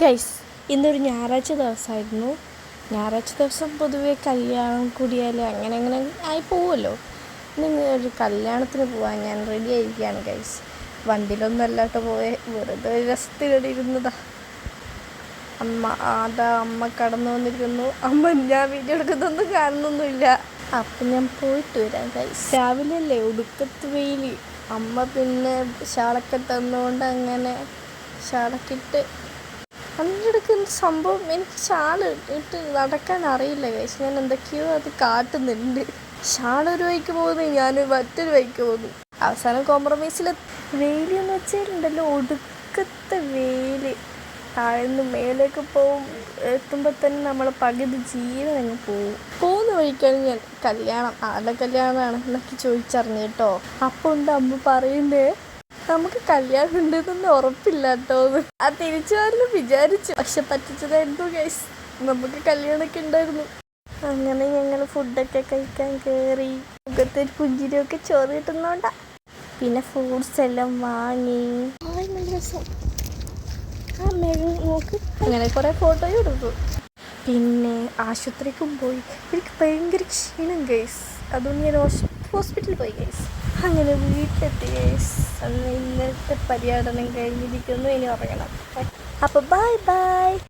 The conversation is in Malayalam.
ഗൈസ്, ഇന്നൊരു ഞായറാഴ്ച ദിവസമായിരുന്നു. ഞായറാഴ്ച ദിവസം പൊതുവേ കല്യാണം കൂടിയാൽ അങ്ങനെ ആയി പോവുമല്ലോ. ഇന്ന് ഒരു കല്യാണത്തിന് പോകാൻ ഞാൻ റെഡി ആയിരിക്കുകയാണ് ഗൈസ്. വണ്ടിയിലൊന്നും അല്ലാട്ടോ പോയെ, വെറുതെ ഒരു രസത്തിലിരുന്നതാ. അമ്മ കടന്നു വന്നിരിക്കുന്നു. ഞാൻ വീഡിയോ എടുക്കുന്നൊന്നും കാണുന്നൊന്നുമില്ല. അപ്പം ഞാൻ പോയിട്ട് വരാം ഗൈസ്. രാവിലെ അല്ലേ, ഒടുക്കത്ത് വെയിൽ. അമ്മ പിന്നെ ഷാളൊക്കെ തന്നുകൊണ്ട് അങ്ങനെ ഷാളൊക്കെ ഇട്ട് അന്നെടുക്കുന്ന സംഭവം. എനിക്ക് ഷാൾ ഇട്ട് നടക്കാൻ അറിയില്ല ഗൈസ്. ഞാൻ എന്തൊക്കെയോ അത് കാട്ടുന്നുണ്ട്. ഷാൾ ഒരു വഴിക്ക് പോകുന്നു, ഞാൻ മറ്റൊരു വഴിക്ക് പോകുന്നു. അവസാനം കോംപ്രമൈസിൽ വെയിലെന്ന് വെച്ചാലുണ്ടല്ലോ, ഒടുക്കത്തെ വെയിൽ. താഴ്ന്ന് മേലേക്ക് എത്തുമ്പോൾ തന്നെ നമ്മൾ പകുതി ജീവൻ അങ്ങ് പോകുന്ന വഴിക്കാണ് ഞാൻ കല്യാണം. ആരുടെ കല്യാണമാണ് എന്നൊക്കെ ചോദിച്ചറിഞ്ഞു കേട്ടോ. അപ്പോൾ ഉണ്ട് അമ്മ പറയുന്നേ, നമുക്ക് കല്യാണം ഉണ്ടെന്നൊന്നും ഉറപ്പില്ല കേട്ടോ. ആ തിരിച്ചു വരണം വിചാരിച്ചു, പക്ഷെ പറ്റിച്ചതായിരുന്നു ഗൈസ്. നമുക്ക് കല്യാണമൊക്കെ ഉണ്ടായിരുന്നു. അങ്ങനെ ഞങ്ങൾ ഫുഡൊക്കെ കഴിക്കാൻ കയറി. മുഖത്തൊരു പുഞ്ചിരിയൊക്കെ ചോറ് കിട്ടുന്നോണ്ടാ. പിന്നെ ഫ്രൂട്ട്സ് എല്ലാം വാങ്ങി. നല്ല രസം. ആ മേഘം നോക്ക്. അങ്ങനെ കുറേ ഫോട്ടോയും എടുത്തു. പിന്നെ ആശുപത്രിക്കും പോയി. എനിക്ക് ഭയങ്കര ക്ഷീണം ഗൈസ്. അതുകൊണ്ട് ഞാൻ ഹോസ്പിറ്റലിൽ പോയി ഗൈസ്. അങ്ങനെ വീട്ടിലെത്തി ഗൈസ്. ഇന്നത്തെ പര്യടനം കഴിഞ്ഞിരിക്കുന്നു. ഇനി ഉറങ്ങണം. അപ്പോൾ ബൈ.